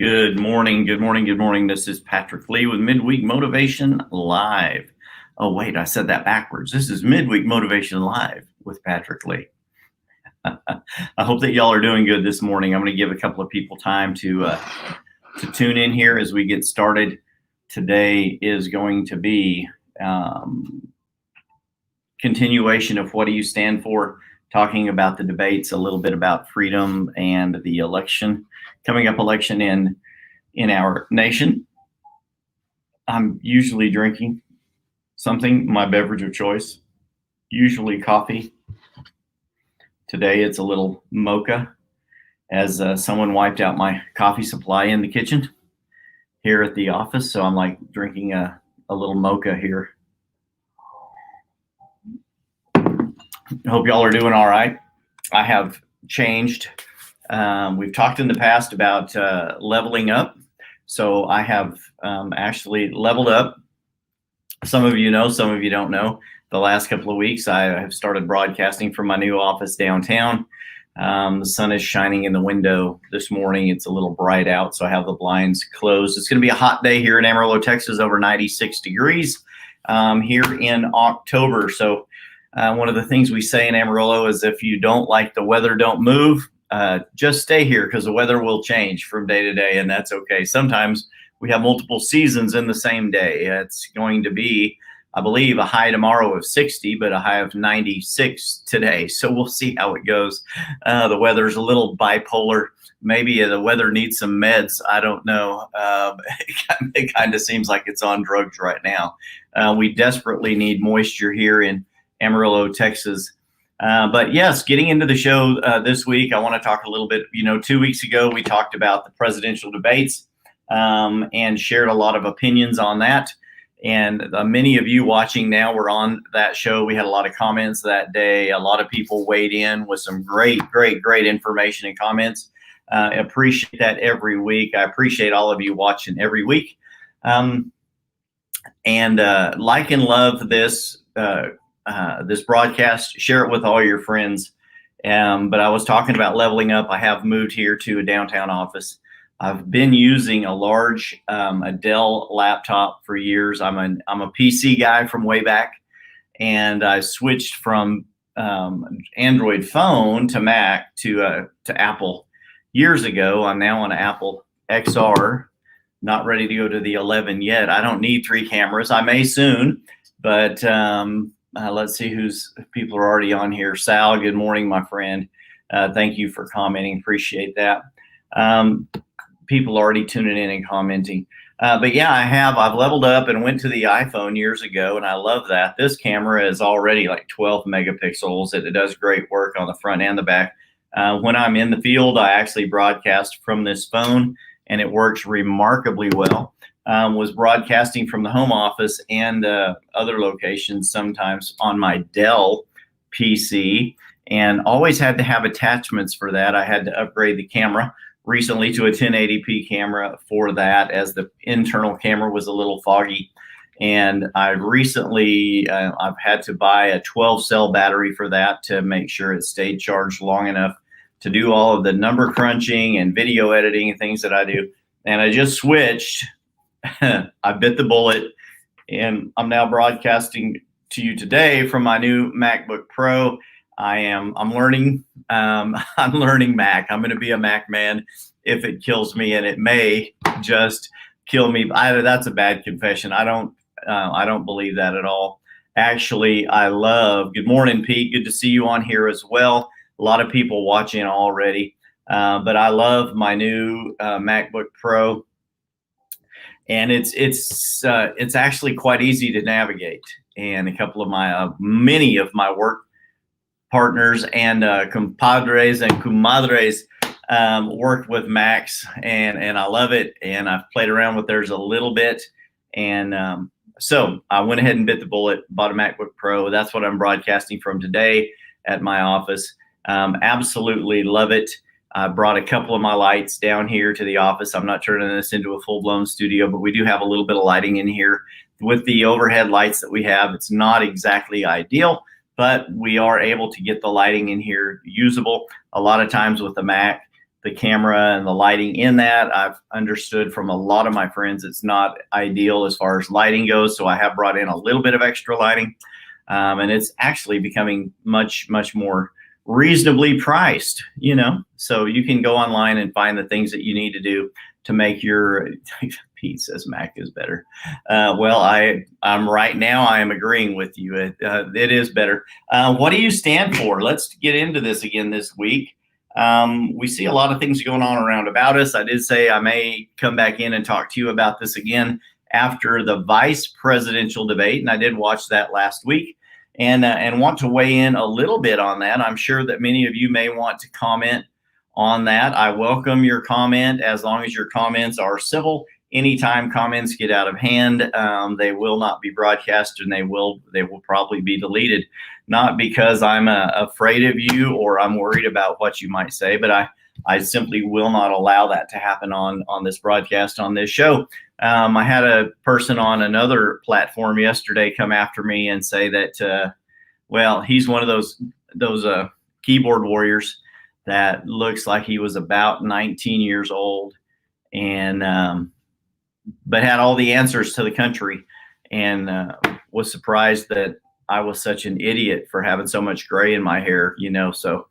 Good morning, good morning, good morning. This is Patrick Lee with Midweek Motivation Live. Oh, wait, I said that backwards. This is Midweek Motivation Live with Patrick Lee. I hope that y'all are doing good this morning. I'm going to give a couple of people time to tune in here as we get started. Today is going to be continuation of what do you stand for, talking about the debates, a little bit about freedom and the election, coming up election in our nation. I'm usually drinking something, my beverage of choice, usually coffee. Today it's a little mocha, as someone wiped out my coffee supply in the kitchen here at the office. So I'm like drinking a little mocha here. Hope y'all are doing all right. I have changed. We've talked in the past about leveling up. So I have actually leveled up. Some of you know, some of you don't know. The last couple of weeks, I have started broadcasting from my new office downtown. The sun is shining in the window this morning. It's a little bright out, so I have the blinds closed. It's going to be a hot day here in Amarillo, Texas, over 96 degrees here in October. So one of the things we say in Amarillo is if you don't like the weather, don't move. Just stay here because the weather will change from day to day, and that's okay. Sometimes we have multiple seasons in the same day. It's going to be, I believe, a high tomorrow of 60, but a high of 96 today. So we'll see how it goes. The weather's a little bipolar. Maybe the weather needs some meds. I don't know. It kind of seems like it's on drugs right now. We desperately need moisture here in Amarillo, Texas. But yes, getting into the show this week, I want to talk a little bit. 2 weeks ago, we talked about the presidential debates and shared a lot of opinions on that. And many of you watching now were on that show. We had a lot of comments that day. A lot of people weighed in with some great information and comments. I appreciate that every week. I appreciate all of you watching every week. And like and love this broadcast. Share it with all your friends. But I was talking about leveling up. I have moved here to a downtown office. I've been using a large a Dell laptop for years. I'm a PC guy from way back, and I switched from Android phone to Mac to Apple years ago. I'm now on an Apple XR. Not ready to go to the 11 yet. I don't need 3 cameras. I may soon, but let's see who's people are already on here. Sal, good morning, my friend. Thank you for commenting. Appreciate that. People already tuning in and commenting. But yeah, I've leveled up and went to the iPhone years ago, and I love that. This camera is already like 12 megapixels. It does great work on the front and the back. When I'm in the field, I actually broadcast from this phone, and it works remarkably well. Was broadcasting from the home office and other locations sometimes on my Dell PC, and always had to have attachments for that. I had to upgrade the camera recently to a 1080p camera for that, as the internal camera was a little foggy. And I've recently, I've had to buy a 12 cell battery for that to make sure it stayed charged long enough to do all of the number crunching and video editing and things that I do. And I just switched. I bit the bullet, and I'm now broadcasting to you today from my new MacBook Pro. I'm learning. I'm learning Mac. I'm going to be a Mac man if it kills me, and it may just kill me. That's a bad confession. I don't believe that at all. Actually, good morning, Pete. Good to see you on here as well. A lot of people watching already, but I love my new MacBook Pro. And it's actually quite easy to navigate. And a couple of many of my work partners and compadres and comadres worked with Macs, and I love it. And I've played around with theirs a little bit. And so I went ahead and bit the bullet, bought a MacBook Pro. That's what I'm broadcasting from today at my office. Absolutely love it. I brought a couple of my lights down here to the office. I'm not turning this into a full-blown studio, but we do have a little bit of lighting in here. With the overhead lights that we have, it's not exactly ideal, but we are able to get the lighting in here usable. A lot of times with the Mac, the camera and the lighting in that. I've understood from a lot of my friends it's not ideal as far as lighting goes, so I have brought in a little bit of extra lighting, and it's actually becoming much more reasonably priced, so you can go online and find the things that you need to do to make your Pete says Mac is better. Well, I'm right now, I am agreeing with you. It is better. What do you stand for? Let's get into this again this week. We see a lot of things going on around about us. I did say I may come back in and talk to you about this again after the vice presidential debate, and I did watch that last week, and want to weigh in a little bit on that. I'm sure that many of you may want to comment on that. I welcome your comment as long as your comments are civil. Anytime comments get out of hand, they will not be broadcast, and they will probably be deleted. Not because I'm afraid of you or I'm worried about what you might say, but I simply will not allow that to happen on this broadcast, on this show. I had a person on another platform yesterday come after me and say that, well, he's one of those keyboard warriors that looks like he was about 19 years old, and but had all the answers to the country, and was surprised that I was such an idiot for having so much gray in my hair, So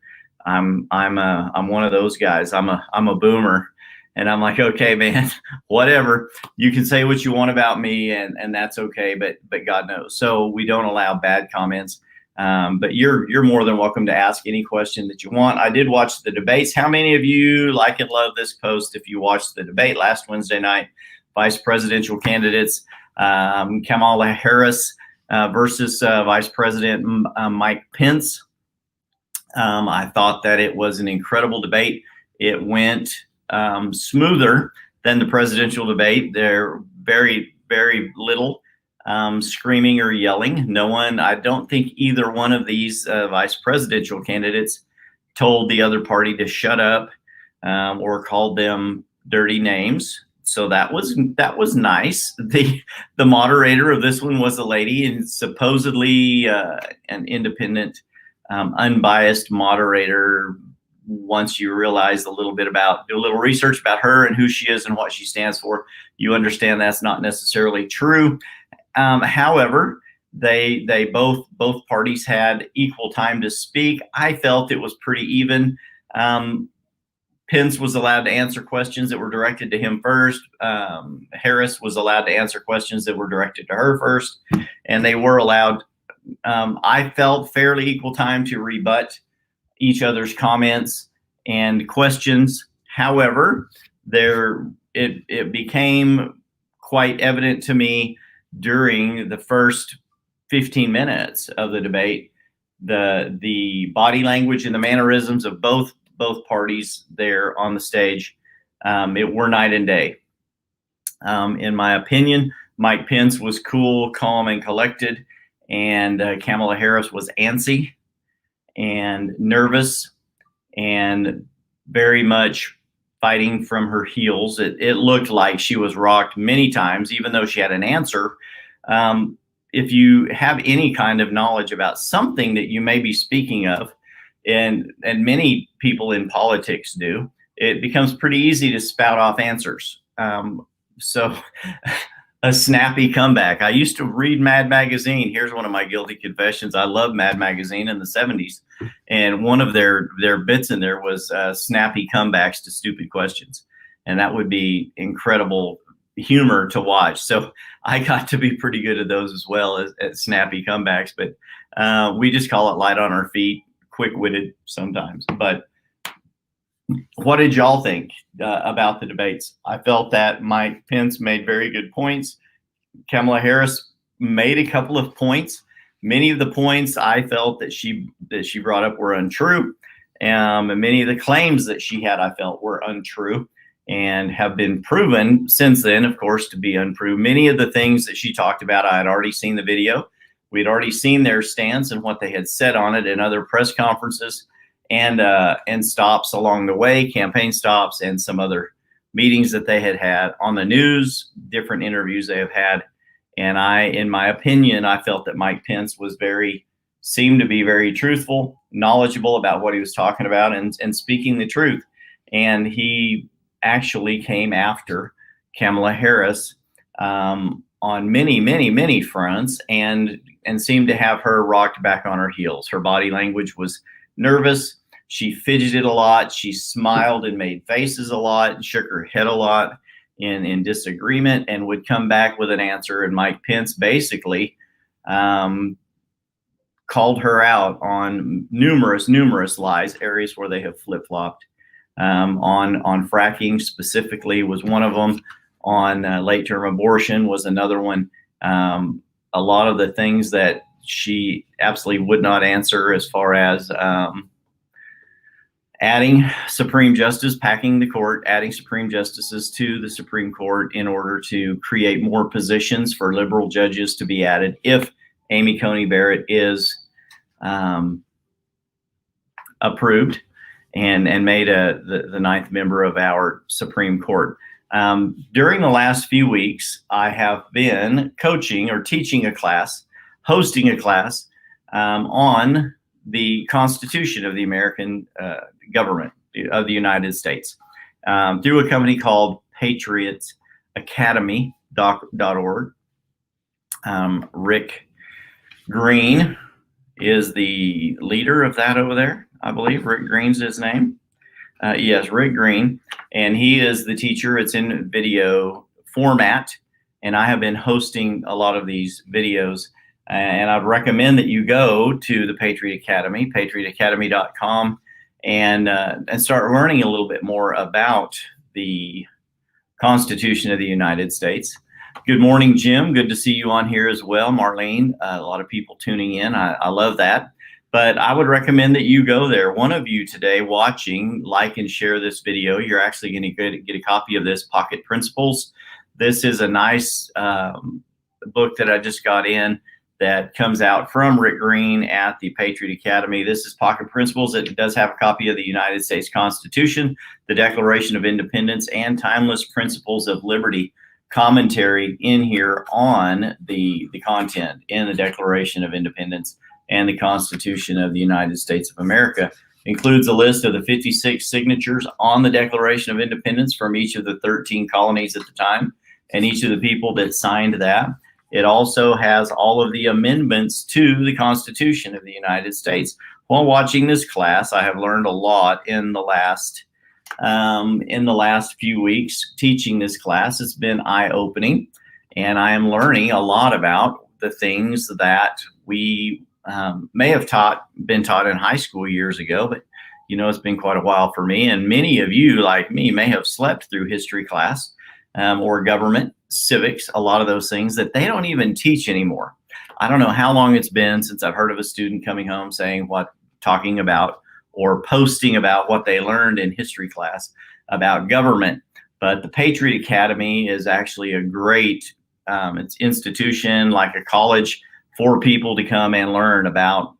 I'm one of those guys. I'm a boomer, and I'm like, okay, man, whatever. You can say what you want about me, and that's okay. But God knows. So we don't allow bad comments. But you're more than welcome to ask any question that you want. I did watch the debates. How many of you like and love this post if you watched the debate last Wednesday night? Vice presidential candidates, Kamala Harris versus Vice President Mike Pence. I thought that it was an incredible debate. It went smoother than the presidential debate. There very little screaming or yelling. I don't think either one of these vice presidential candidates told the other party to shut up or called them dirty names. So that was nice. The moderator of this one was a lady, and supposedly an independent, unbiased moderator. Once you realize do a little research about her and who she is and what she stands for, you understand that's not necessarily true. However, they both parties had equal time to speak. I felt it was pretty even. Pence was allowed to answer questions that were directed to him first. Harris was allowed to answer questions that were directed to her first. And they were allowed, I felt, fairly equal time to rebut each other's comments and questions. However, it became quite evident to me during the first 15 minutes of the debate, the body language and the mannerisms of both parties there on the stage, it were night and day. In my opinion, Mike Pence was cool, calm, and collected, and Kamala Harris was antsy and nervous and very much fighting from her heels. It looked like she was rocked many times, even though she had an answer. If you have any kind of knowledge about something that you may be speaking of, and many people in politics do, it becomes pretty easy to spout off answers. So a snappy comeback. I used to read Mad Magazine. Here's one of my guilty confessions. I loved Mad Magazine in the 70s. And one of their bits in there was snappy comebacks to stupid questions. And that would be incredible humor to watch. So I got to be pretty good at those as well, as snappy comebacks. But we just call it light on our feet, quick-witted sometimes. But what did y'all think about the debates? I felt that Mike Pence made very good points. Kamala Harris made a couple of points. Many of the points I felt that she brought up were untrue. And many of the claims that she had, I felt, were untrue and have been proven since then, of course, to be untrue. Many of the things that she talked about, I had already seen the video. We'd already seen their stance and what they had said on it in other press conferences and stops along the way, campaign stops, and some other meetings that they had on the news, different interviews they have had. And in my opinion, I felt that Mike Pence seemed to be very truthful, knowledgeable about what he was talking about, and speaking the truth. and he actually came after Kamala Harris on many fronts, and seemed to have her rocked back on her heels. Her body language was nervous. She fidgeted a lot. She smiled and made faces a lot, and shook her head a lot in disagreement, and would come back with an answer. And Mike Pence basically called her out on numerous lies, areas where they have flip-flopped. On fracking specifically was one of them. On late-term abortion was another one. A lot of the things that she absolutely would not answer, as far as adding Supreme Justice, packing the court, adding Supreme Justices to the Supreme Court in order to create more positions for liberal judges to be added if Amy Coney Barrett is approved and made the ninth member of our Supreme Court. During the last few weeks, I have been coaching or teaching a class, hosting a class on the Constitution of the American government of the United States through a company called patriotacademy.org. Rick Green is the leader of that over there, I believe. Rick Green's his name. Yes, Rick Green. And he is the teacher. It's in video format. And I have been hosting a lot of these videos. And I'd recommend that you go to the Patriot Academy, patriotacademy.com, and start learning a little bit more about the Constitution of the United States. Good morning, Jim. Good to see you on here as well. Marlene, a lot of people tuning in. I love that. But I would recommend that you go there. One of you today watching, like and share this video. You're actually going to get a copy of this, Pocket Principles. This is a nice book that I just got in that comes out from Rick Green at the Patriot Academy. This is Pocket Principles. It does have a copy of the United States Constitution, the Declaration of Independence, and Timeless Principles of Liberty commentary in here on the content in the Declaration of Independence and the Constitution of the United States of America. Includes a list of the 56 signatures on the Declaration of Independence from each of the 13 colonies at the time and each of the people that signed that. It also has all of the amendments to the Constitution of the United States. While watching this class, I have learned a lot in the last few weeks teaching this class. It's been eye-opening, and I am learning a lot about the things that we may have been taught in high school years ago, but it's been quite a while for me. And many of you, like me, may have slept through history class or government, civics, a lot of those things that they don't even teach anymore. I don't know how long it's been since I've heard of a student coming home talking about or posting about what they learned in history class about government. But the Patriot Academy is actually a great it's institution, like a college for people to come and learn about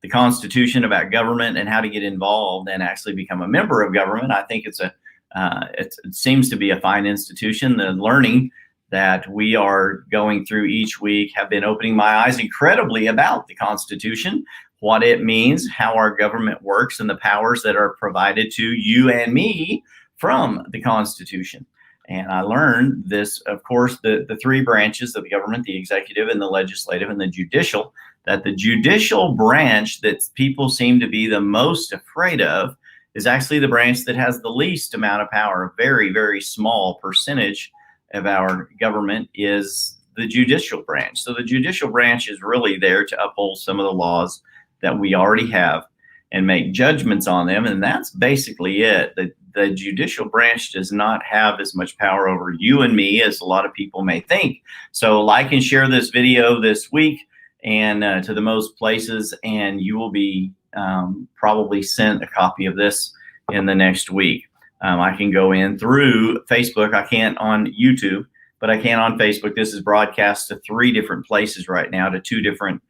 the Constitution, about government, and how to get involved and actually become a member of government. I think it seems to be a fine institution. The learning that we are going through each week have been opening my eyes incredibly about the Constitution, what it means, how our government works, and the powers that are provided to you and me from the Constitution. And I learned this, of course, the three branches of the government, the executive and the legislative and the judicial, that the judicial branch that people seem to be the most afraid of is actually the branch that has the least amount of power. A very, very small percentage of our government is the judicial branch. So the judicial branch is really there to uphold some of the laws that we already have and make judgments on them. And that's basically it. The judicial branch does not have as much power over you and me as a lot of people may think. So like and share this video this week and to the most places, and you will be probably sent a copy of this in the next week. I can go in through Facebook. I can't on YouTube, but I can on Facebook. This is broadcast to 3 different places right now, to 2 different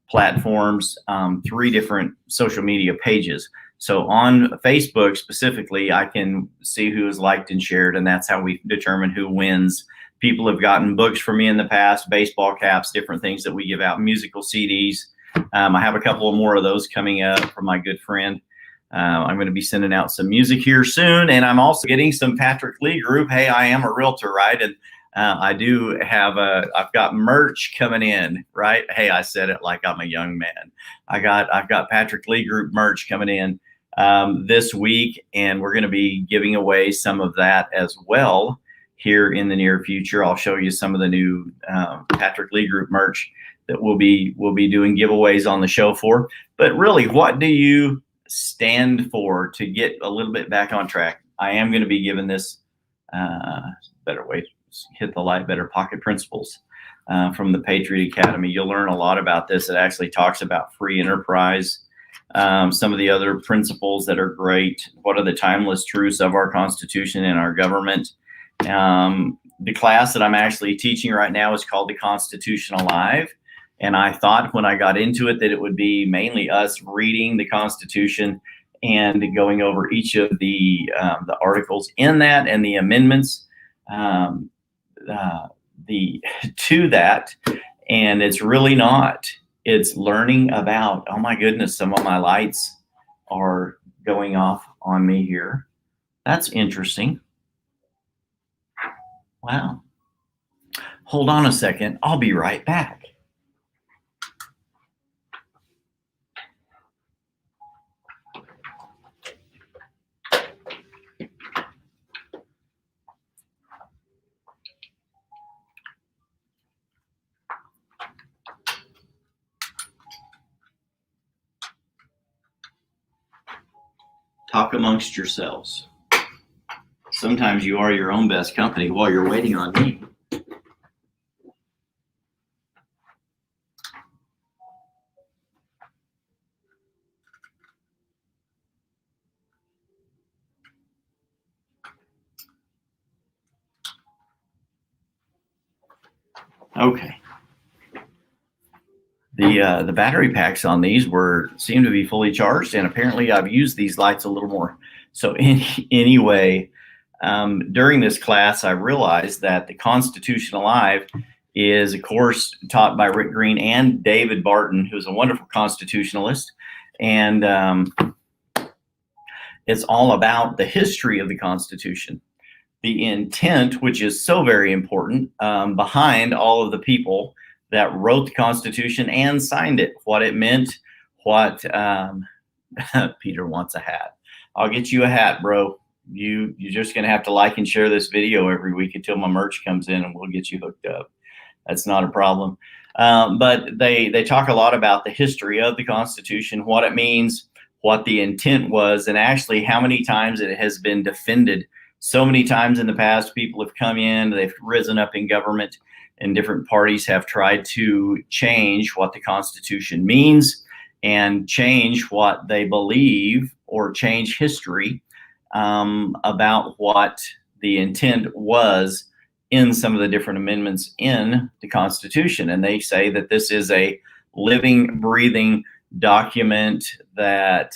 platforms, 3 different social media pages. So on Facebook specifically, I can see who is liked and shared, and that's how we determine who wins. People have gotten books from me in the past, baseball caps, different things that we give out, musical CDs. I have a couple of more of those coming up from my good friend I'm going to be sending out some music here soon, and I'm also getting some Patrick Lee group. Hey, I am a realtor, right? And I do have I've got merch coming in, right? Hey, I said it like I'm a young man. I've got Patrick Lee group merch coming in this week, and we're going to be giving away some of that as well here in the near future. I'll show you some of the new Patrick Lee group merch that we'll be doing giveaways on the show for. But really, what do you stand for? To get a little bit back on track, I am going to be giving this better way, hit the light, better pocket principles from the Patriot Academy. You'll learn a lot about this. It actually talks about free enterprise, some of the other principles that are great. What are the timeless truths of our Constitution and our government? The class that I'm actually teaching right now is called The Constitution Alive. And I thought when I got into it that it would be mainly us reading the Constitution and going over each of the articles in that and the amendments to that. And it's really not. It's learning about, oh my goodness, some of my lights are going off on me here. That's interesting. Wow. Hold on a second. I'll be right back. Talk amongst yourselves. Sometimes you are your own best company while you're waiting on me. Okay. The battery packs on these seem to be fully charged, and apparently I've used these lights a little more. So anyway, during this class, I realized that the Constitution Alive is a course taught by Rick Green and David Barton, who's a wonderful constitutionalist. And it's all about the history of the Constitution, the intent, which is so very important, behind all of the people that wrote the Constitution and signed it, what it meant, what Peter wants a hat. I'll get you a hat, bro. You're just going to have to like and share this video every week until my merch comes in, and we'll get you hooked up. That's not a problem. But they talk a lot about the history of the Constitution, what it means, what the intent was, and actually how many times it has been defended. So many times in the past, people have come in, they've risen up in government, and different parties have tried to change what the Constitution means and change what they believe or change history about what the intent was in some of the different amendments in the Constitution. And they say that this is a living, breathing document that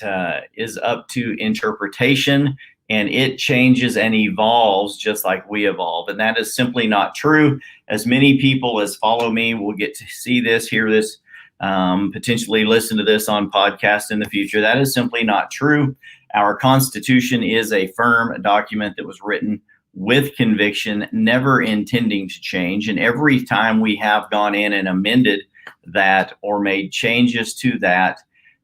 is up to interpretation, and it changes and evolves just like we evolve. And that is simply not true. As many people as follow me will get to see this, hear this, potentially listen to this on podcast in the future. That is simply not true. Our Constitution is a firm document that was written with conviction, never intending to change. And every time we have gone in and amended that or made changes to that,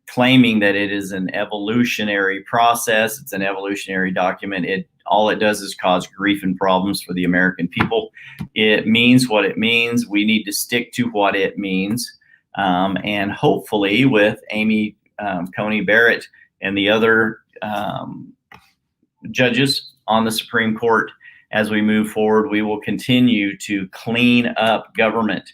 claiming that it is an evolutionary process, it's an evolutionary document, all it does is cause grief and problems for the American people. It means what it means. We need to stick to what it means. And hopefully with Amy Coney Barrett and the other judges on the Supreme Court, as we move forward, we will continue to clean up government,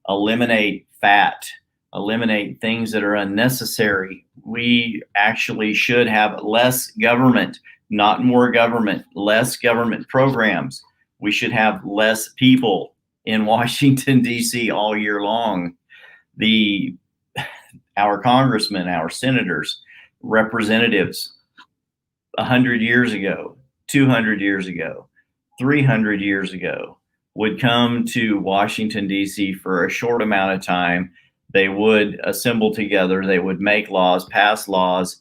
eliminate fat, eliminate things that are unnecessary. We actually should have less government, not more government, less government programs. We should have less people in Washington, D.C. all year long. Our congressmen, our senators, representatives, 100 years ago, 200 years ago, 300 years ago, would come to Washington, D.C. for a short amount of time. They would assemble together. They would make laws, pass laws,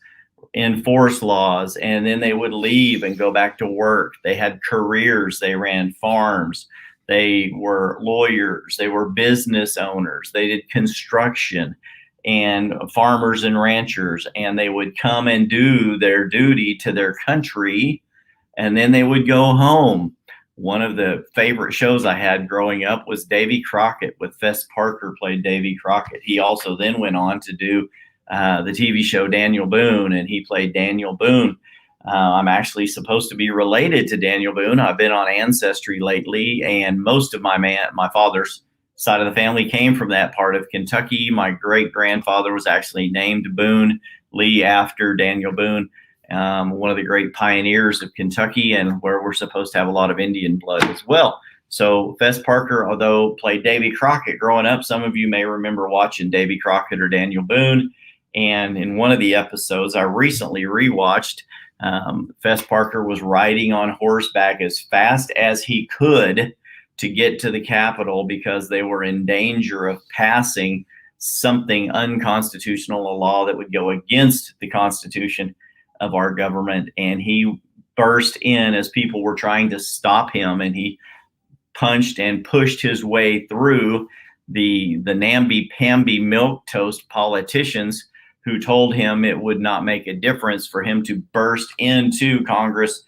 enforce laws, and then they would leave and go back to work. They had careers. They ran farms. They were lawyers. They were business owners. They did construction, and farmers and ranchers. And they would come and do their duty to their country, and then they would go home. One of the favorite shows I had growing up was Davy Crockett, with Fess Parker played Davy Crockett. He also then went on to do the TV show Daniel Boone, and he played Daniel Boone. I'm actually supposed to be related to Daniel Boone. I've been on Ancestry lately, and most of my father's side of the family came from that part of Kentucky. My great-grandfather was actually named Boone Lee after Daniel Boone, one of the great pioneers of Kentucky, and where we're supposed to have a lot of Indian blood as well. So Fess Parker, although played Davy Crockett growing up, some of you may remember watching Davy Crockett or Daniel Boone. And in one of the episodes I recently rewatched, Fess Parker was riding on horseback as fast as he could to get to the Capitol because they were in danger of passing something unconstitutional, a law that would go against the Constitution of our government. And he burst in as people were trying to stop him, and he punched and pushed his way through the namby-pamby milquetoast politicians who told him it would not make a difference for him to burst into Congress,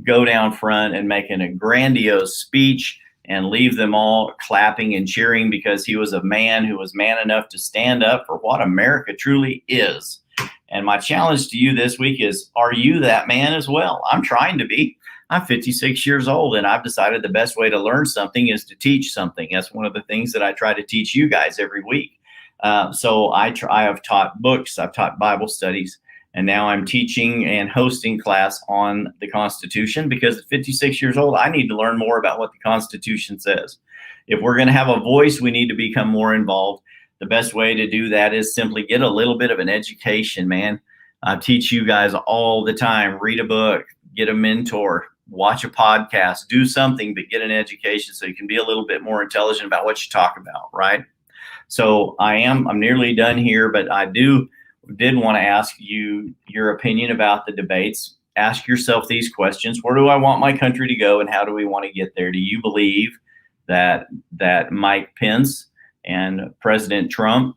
go down front and make a grandiose speech and leave them all clapping and cheering because he was a man who was man enough to stand up for what America truly is. And my challenge to you this week is, are you that man as well? I'm trying to be. I'm 56 years old, and I've decided the best way to learn something is to teach something. That's one of the things that I try to teach you guys every week. So I have taught books, I've taught Bible studies, and now I'm teaching and hosting class on the Constitution because at 56 years old, I need to learn more about what the Constitution says. If we're going to have a voice, we need to become more involved. The best way to do that is simply get a little bit of an education, man. I teach you guys all the time. Read a book, get a mentor, watch a podcast, do something, but get an education so you can be a little bit more intelligent about what you talk about, right? So I'm nearly done here, but I did want to ask you your opinion about the debates. Ask yourself these questions. Where do I want my country to go, and how do we want to get there? Do you believe that Mike Pence and President Trump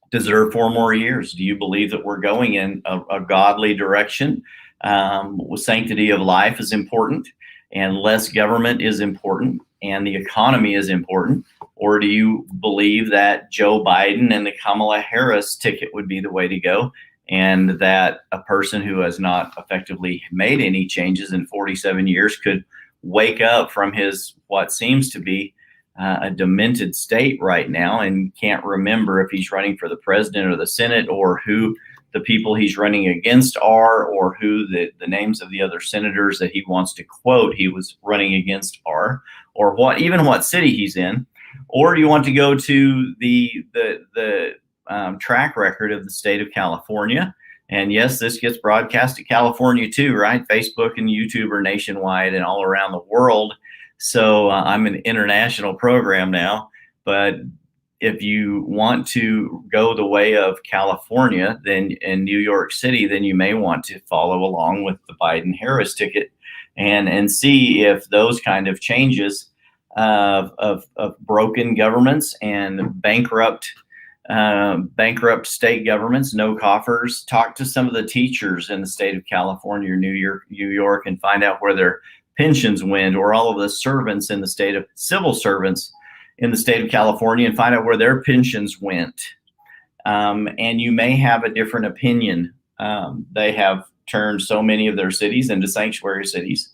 deserve 4 more years? Do you believe that we're going in a godly direction? Sanctity of life is important, and less government is important, and the economy is important? Or do you believe that Joe Biden and the Kamala Harris ticket would be the way to go, and that a person who has not effectively made any changes in 47 years could wake up from his what seems to be a demented state right now and can't remember if he's running for the president or the Senate, or who the people he's running against are, or who the names of the other senators that he wants to quote he was running against are, or what city he's in? Or do you want to go to the track record of the state of California? And yes, this gets broadcast to California too, right? Facebook and YouTube are nationwide and all around the world. So I'm an international program now. But if you want to go the way of California, then in New York City, then you may want to follow along with the Biden-Harris ticket and see if those kind of changes of broken governments and bankrupt state governments, no coffers. Talk to some of the teachers in the state of California or New York, and find out where their pensions went, or all of the servants in the state of civil servants in the state of California, and find out where their pensions went. And you may have a different opinion. They have turned so many of their cities into sanctuary cities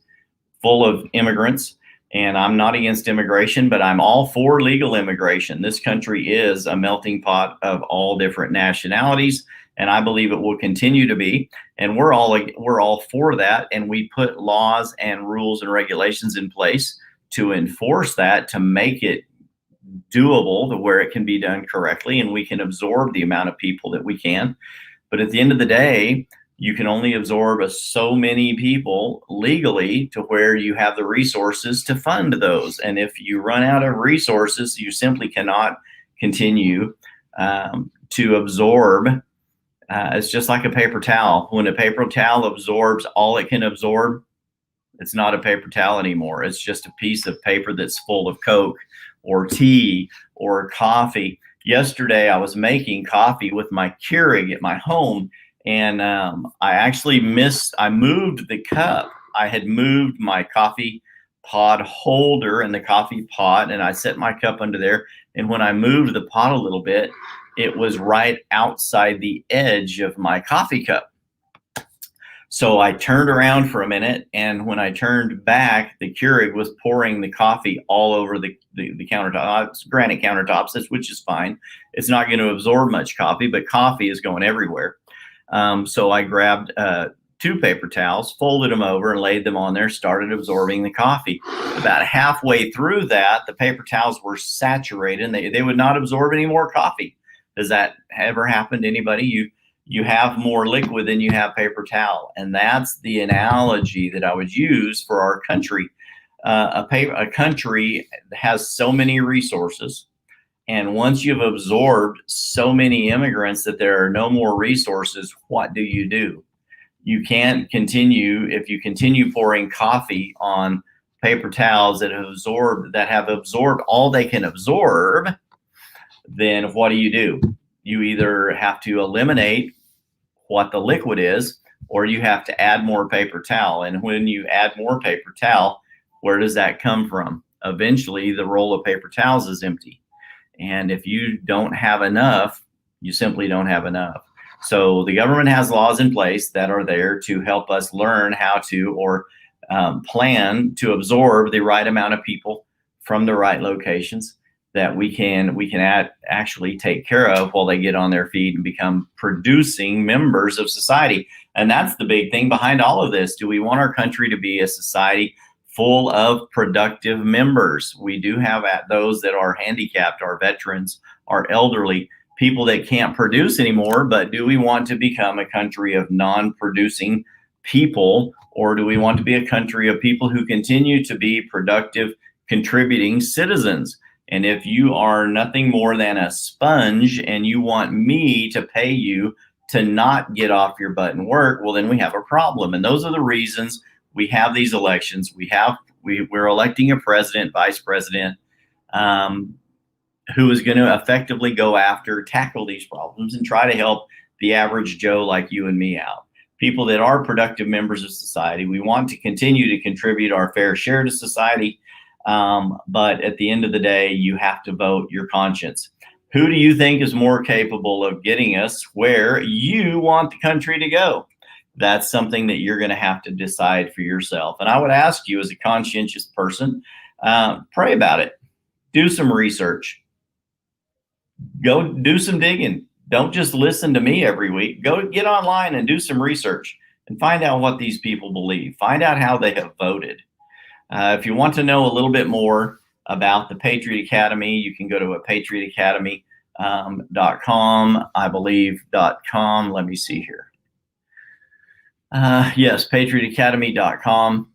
full of immigrants. And I'm not against immigration, but I'm all for legal immigration. This country is a melting pot of all different nationalities, and I believe it will continue to be. And we're all for that, and we put laws and rules and regulations in place to enforce that, to make it doable to where it can be done correctly, and we can absorb the amount of people that we can. But at the end of the day, you can only absorb so many people legally to where you have the resources to fund those. And if you run out of resources, you simply cannot continue to absorb It's just like a paper towel. When a paper towel absorbs all it can absorb, it's not a paper towel anymore. It's just a piece of paper that's full of Coke or tea or coffee. Yesterday, I was making coffee with my Keurig at my home, and I moved the cup. I had moved my coffee pod holder and the coffee pot, and I set my cup under there. And when I moved the pot a little bit, it was right outside the edge of my coffee cup. So I turned around for a minute, and when I turned back, the Keurig was pouring the coffee all over the countertop. It's granite countertops, which is fine. It's not going to absorb much coffee, but coffee is going everywhere. So I grabbed 2 paper towels, folded them over, and laid them on there, started absorbing the coffee. About halfway through that, the paper towels were saturated, and they would not absorb any more coffee. Has that ever happened to anybody? You have more liquid than you have paper towel. And that's the analogy that I would use for our country. A country has so many resources. And once you've absorbed so many immigrants that there are no more resources, what do? You can't continue. If you continue pouring coffee on paper towels that have absorbed all they can absorb, then what do? You either have to eliminate what the liquid is, or you have to add more paper towel. And when you add more paper towel, where does that come from? Eventually, the roll of paper towels is empty. And if you don't have enough, you simply don't have enough. So the government has laws in place that are there to help us learn how to, or plan to absorb the right amount of people from the right locations that we can actually take care of while they get on their feet and become producing members of society. And that's the big thing behind all of this. Do we want our country to be a society full of productive members? We do have those that are handicapped, our veterans, our elderly, people that can't produce anymore. But do we want to become a country of non-producing people, or do we want to be a country of people who continue to be productive, contributing citizens? And if you are nothing more than a sponge and you want me to pay you to not get off your butt and work, well, then we have a problem. And those are the reasons we have these elections. We're electing a president, vice president, who is going to effectively tackle these problems and try to help the average Joe like you and me out. People that are productive members of society. We want to continue to contribute our fair share to society. But at the end of the day, you have to vote your conscience. Who do you think is more capable of getting us where you want the country to go? That's something that you're going to have to decide for yourself. And I would ask you, as a conscientious person, pray about it. Do some research. Go do some digging. Don't just listen to me every week. Go get online and do some research and find out what these people believe. Find out how they have voted. If you want to know a little bit more about the Patriot Academy, you can go to patriotacademy.com, I believe, .com. Let me see here. Yes, patriotacademy.com.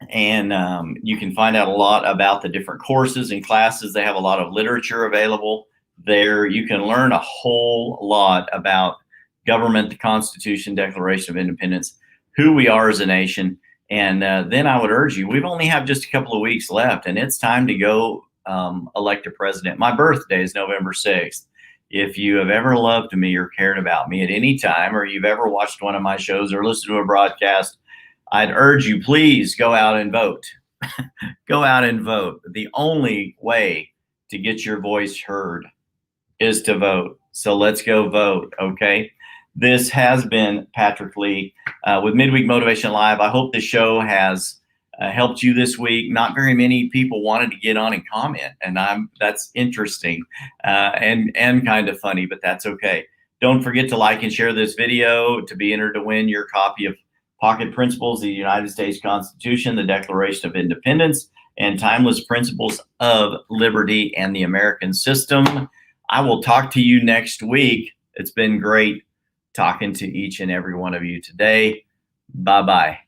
And you can find out a lot about the different courses and classes. They have a lot of literature available there. You can learn a whole lot about government, the Constitution, Declaration of Independence, who we are as a nation. And then I would urge you, we've only have just a couple of weeks left, and it's time to go elect a president. My birthday is November 6th. If you have ever loved me or cared about me at any time, or you've ever watched one of my shows or listened to a broadcast, I'd urge you, please go out and vote. Go out and vote. The only way to get your voice heard is to vote. So let's go vote, okay? This has been Patrick Lee with Midweek Motivation Live. I hope this show has helped you this week. Not very many people wanted to get on and comment, and that's interesting and kind of funny, but that's okay. Don't forget to like and share this video to be entered to win your copy of Pocket Principles, the United States Constitution, the Declaration of Independence, and Timeless Principles of Liberty and the American System. I will talk to you next week. It's been great talking to each and every one of you today. Bye-bye.